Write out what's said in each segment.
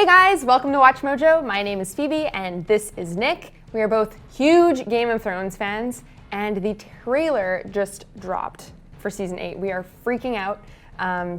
Hey guys, welcome to Watch Mojo. My name is Phoebe and this is Nick. We are both huge Game of Thrones fans and the trailer just dropped for season 8. We are freaking out.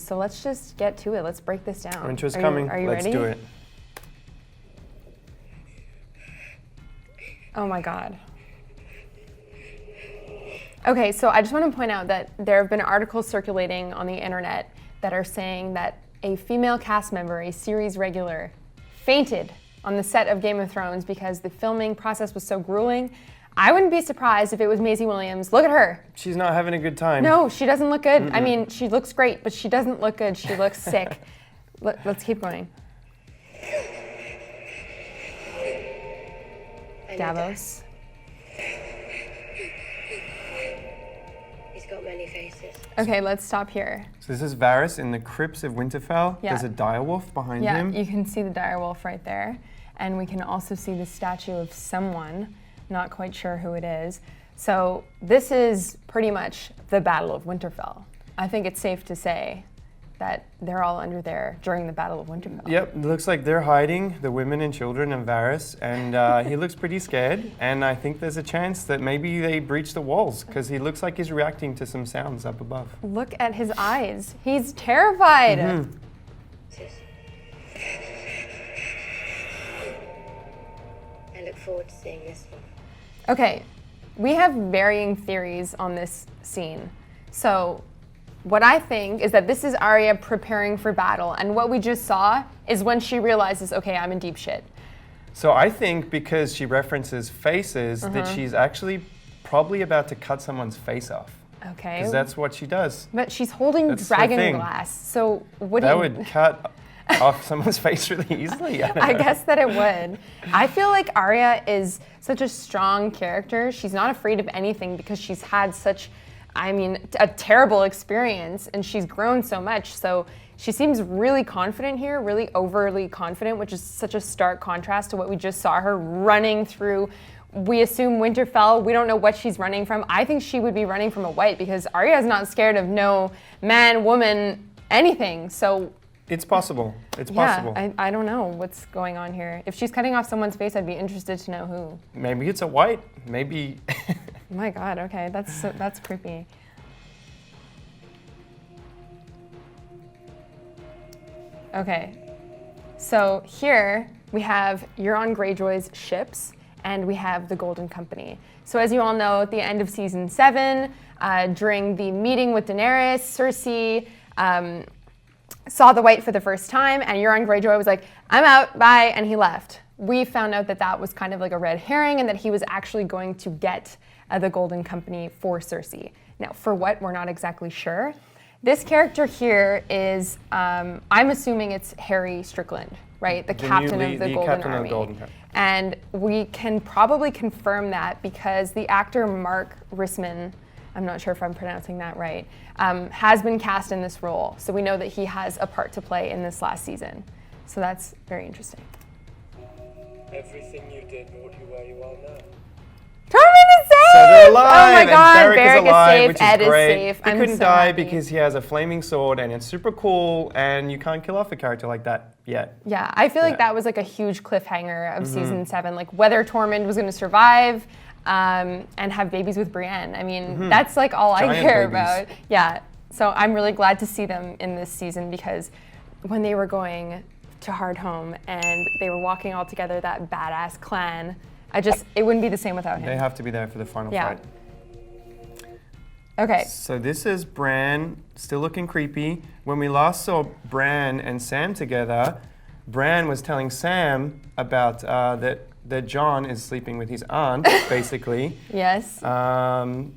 So let's just get to it. Let's break this down. Winter's coming. Are you Let's ready? do it. Oh my God. Okay, so I just want to point out that there have been articles circulating on the internet that are saying that a female cast member, a series regular, fainted on the set of Game of Thrones because the filming process was so grueling. I wouldn't be surprised if it was Maisie Williams. Look at her. She's not having a good time. No, she doesn't look good. I mean, she looks great, but she doesn't look good. She looks sick. Let's keep going. Davos. He's got many faces. Okay, let's stop here. So this is Varys in the crypts of Winterfell. Yeah. There's a direwolf behind Yeah, him. you can see the direwolf right there. And we can also see the statue of someone, not quite sure who it is. So this is pretty much the Battle of Winterfell. I think it's safe to say that they're all under there during the Battle of Winterfell. Yep, it looks like they're hiding, the women and children and Varys, and he looks pretty scared. And I think there's a chance that maybe they breach the walls because he looks like he's reacting to some sounds up above. Look at his eyes. He's terrified. I look forward to seeing this one. Okay, we have varying theories on this scene. So what I think is that this is Arya preparing for battle, and what we just saw is when she realizes, okay, I'm in deep shit. So I think because she references faces, that she's actually probably about to cut someone's face off. Okay. Because that's what she does. But she's holding That's the dragon thing. glass, so what do That you... would cut off someone's face really easily. I don't I know. guess that it would. I feel like Arya is such a strong character. She's not afraid of anything because she's had such, I mean, a terrible experience and she's grown so much. So she seems really confident here, really overly confident, which is such a stark contrast to what we just saw her running through. We assume Winterfell. We don't know what she's running from. I think she would be running from a white because Arya is not scared of no man, woman, anything. So It's possible. It's yeah, possible. I don't know what's going on here. If she's cutting off someone's face, I'd be interested to know who. Maybe it's a white. Maybe. Oh my God, okay, that's creepy. Okay, so here we have Euron Greyjoy's ships and we have the Golden Company. So as you all know, at the end of season 7, during the meeting with Daenerys, Cersei saw the white for the first time and Euron Greyjoy was like, I'm out, bye, and he left. We found out that that was kind of like a red herring and that he was actually going to get the Golden Company for Cersei. Now, for what, we're not exactly sure. This character here is, I'm assuming it's Harry Strickland, right? The captain of the Golden captain Army. Of the Golden Army. And we can probably confirm that because the actor Mark Risman, I'm not sure if I'm pronouncing that right, has been cast in this role. So we know that he has a part to play in this last season. So that's very interesting. Everything you did brought you where you are now. Tormund is safe! So they're alive, Oh my and God, Beric Beric is alive, safe, which Ed is is great. safe. He I'm couldn't so die happy. because he has a flaming sword, and it's super cool, and you can't kill off a character like that yet. Yeah, I feel like that was like a huge cliffhanger of season 7, like whether Tormund was going to survive and have babies with Brienne. I mean, that's like all I Giant care babies. about. Yeah, so I'm really glad to see them in this season because when they were going to Hardhome and they were walking all together, that badass clan, it wouldn't be the same without him. They have to be there for the final Yeah. fight. Okay. So this is Bran, still looking creepy. When we last saw Bran and Sam together, Bran was telling Sam about that Jon is sleeping with his aunt, basically. Yes. Um,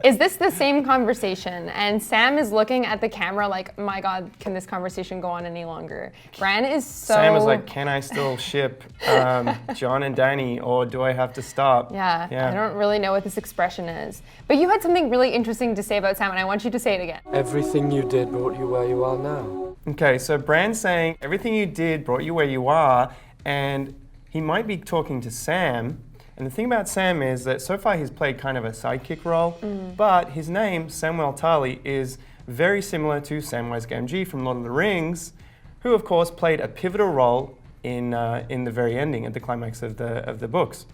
Is this the same conversation? And Sam is looking at the camera like, my God, can this conversation go on any longer? Bran is so... Sam was like, can I still ship Jon and Dany, or do I have to stop? Yeah, I don't really know what this expression is. But you had something really interesting to say about Sam, and I want you to say it again. Everything you did brought you where you are now. Okay, so Bran's saying, everything you did brought you where you are, and he might be talking to Sam. And the thing about Sam is that so far he's played kind of a sidekick role, but his name, Samwell Tarly, is very similar to Samwise Gamgee from Lord of the Rings, who of course played a pivotal role in the very ending, at the climax of the books.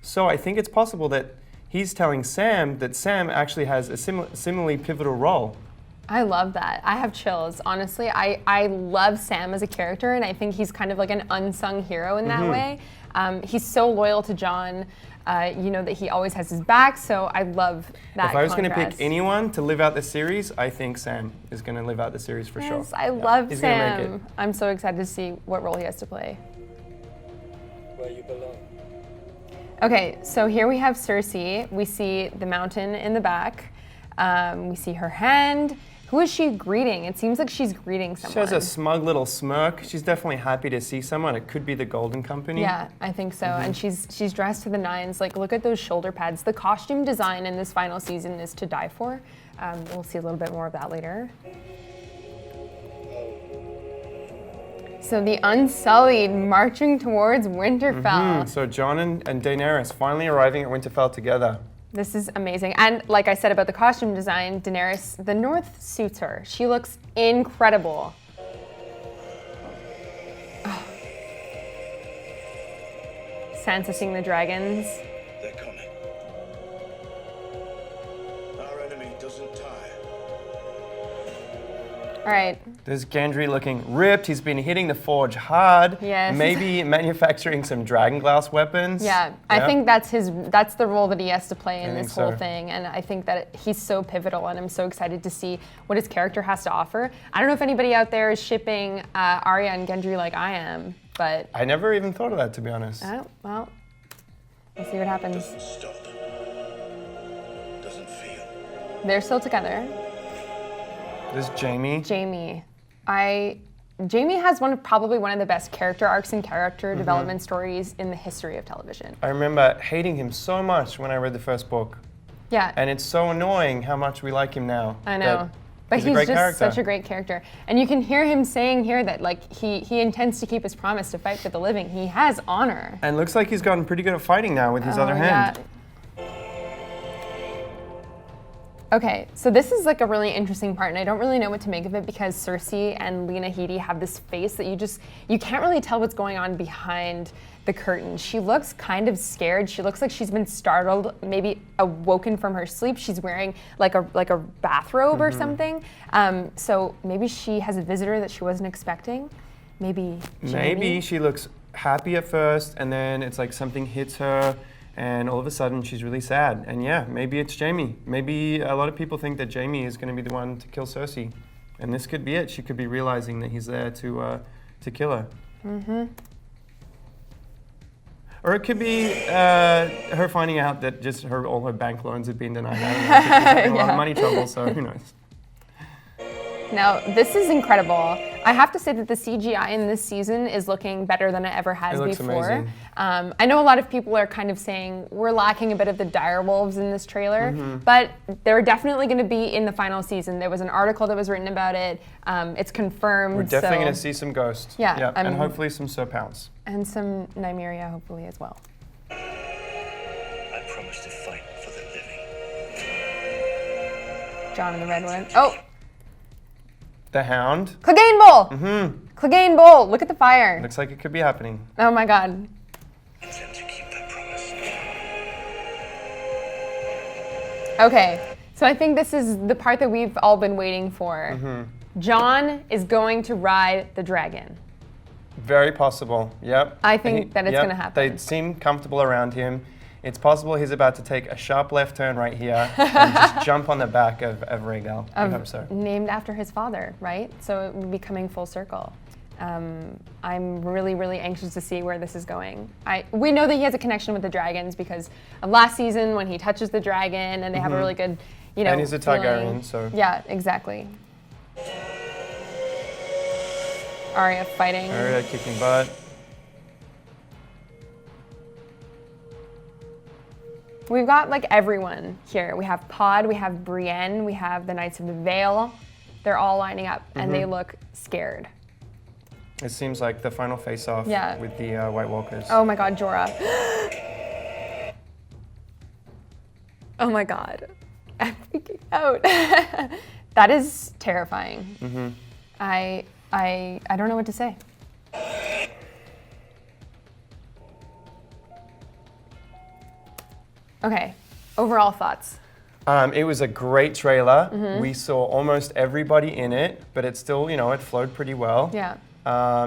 So I think it's possible that he's telling Sam that Sam actually has a similarly pivotal role. I love that. I have chills. Honestly, I love Sam as a character, and I think he's kind of like an unsung hero in that way. He's so loyal to Jon. You know that he always has his back, so I love that. If I was going to contrast. pick anyone to live out the series, I think Sam is going to live out the series for sure. Yes, I love He's gonna make Sam. it. I'm so excited to see what role he has to play. Where you belong. Okay, so here we have Cersei. We see the mountain in the back. We see her hand. Who is she greeting? It seems like she's greeting someone. She has a smug little smirk. She's definitely happy to see someone. It could be the Golden Company. Yeah, I think so. And she's dressed to the nines. Like, look at those shoulder pads. The costume design in this final season is to die for. We'll see a little bit more of that later. So the Unsullied marching towards Winterfell. So Jon and Daenerys finally arriving at Winterfell together. This is amazing. And like I said about the costume design, Daenerys, the North suits her. She looks incredible. Oh. Sansa seeing the dragons. They're coming. Our enemy doesn't tire. All right. There's Gendry looking ripped. He's been hitting the forge hard. Yes. Maybe manufacturing some dragon glass weapons. Yeah, I think that's the role that he has to play in I this think whole so. thing, and I think that he's so pivotal, and I'm so excited to see what his character has to offer. I don't know if anybody out there is shipping Arya and Gendry like I am, but I never even thought of that, to be honest. oh, well, we'll see what happens. Doesn't stop. Doesn't feel. They're still together. There's Jaime. Jaime has probably one of the best character arcs and character development stories in the history of television. I remember hating him so much when I read the first book. Yeah. And it's so annoying how much we like him now. I know. But he's a he's great just character. such a great character. And you can hear him saying here that like he intends to keep his promise to fight for the living. He has honor. And looks like he's gotten pretty good at fighting now with his other hand. Yeah. Okay, so this is like a really interesting part, and I don't really know what to make of it because Cersei and Lena Headey have this face that you can't really tell what's going on behind the curtain. She looks kind of scared. She looks like she's been startled, maybe awoken from her sleep. She's wearing like a bathrobe or something. So maybe she has a visitor that she wasn't expecting. Maybe Maybe she looks happy at first, and then it's like something hits her, and all of a sudden she's really sad. And yeah, maybe it's Jaime. Maybe a lot of people think that Jaime is going to be the one to kill Cersei, and this could be it. She could be realizing that he's there to kill her. Or it could be her finding out that just all her bank loans have been denied. I don't know. She's having a lot of money trouble, so who knows? Now, this is incredible. I have to say that the CGI in this season is looking better than it ever has It looks before. amazing. I know a lot of people are kind of saying we're lacking a bit of the Direwolves in this trailer, but they're definitely going to be in the final season. There was an article that was written about it. It's confirmed. We're definitely so- going to see some ghosts. Yeah, and hopefully some Serpounds. And some Nymeria, hopefully, as well. I promise to fight for the living. Jon and the Red One. Oh, The Hound. Clegane Bowl! Clegane Bowl, look at the fire. Looks like it could be happening. Oh my God. I intend to keep that promise. Okay, so I think this is the part that we've all been waiting for. Jon is going to ride the dragon. Very possible. Yep. I think that it's gonna happen. They seem comfortable around him. It's possible he's about to take a sharp left turn right here and just jump on the back of Rhaegal. I hope so. Named after his father, right? So it would be coming full circle. I'm really, really anxious to see where this is going. We know that he has a connection with the dragons because of last season when he touches the dragon and they have a really good, And he's a feeling. Targaryen, so. Yeah, exactly. Arya fighting. Arya kicking butt. We've got like everyone here. We have Pod, we have Brienne, we have the Knights of the Vale. They're all lining up and they look scared. It seems like the final face-off Yeah. with the White Walkers. Oh my God, Jorah. Oh my God. I'm freaking out. That is terrifying. I don't know what to say. Okay, overall thoughts. It was a great trailer. We saw almost everybody in it, but it still, it flowed pretty well. Yeah.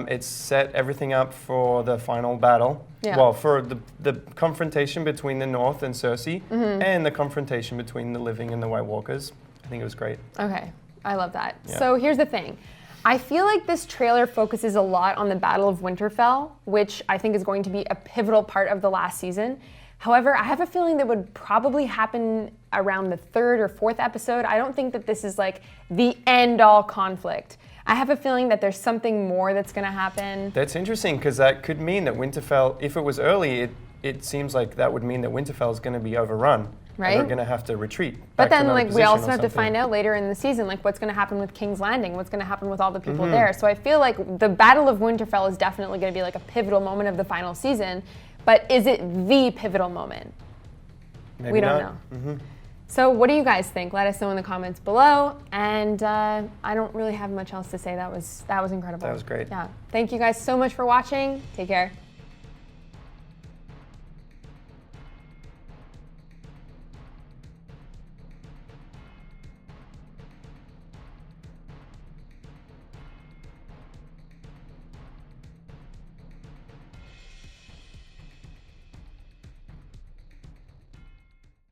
It set everything up for the final battle. Yeah. Well, for the confrontation between the North and Cersei, and the confrontation between the Living and the White Walkers. I think it was great. Okay, I love that. Yeah. So here's the thing. I feel like this trailer focuses a lot on the Battle of Winterfell, which I think is going to be a pivotal part of the last season. However, I have a feeling that would probably happen around the 3rd or 4th episode. I don't think that this is like the end-all conflict. I have a feeling that there's something more that's going to happen. That's interesting, because that could mean that Winterfell, if it was early, it seems like that would mean that Winterfell is going to be overrun. Right. And they're going to have to retreat. But back to then, another we also position or have to something. find out later in the season, what's going to happen with King's Landing, what's going to happen with all the people there. So I feel like the Battle of Winterfell is definitely going to be like a pivotal moment of the final season. But is it the pivotal moment? Maybe we don't not. know. So what do you guys think? Let us know in the comments below. And I don't really have much else to say. That was incredible. That was great. Yeah. Thank you guys so much for watching. Take care.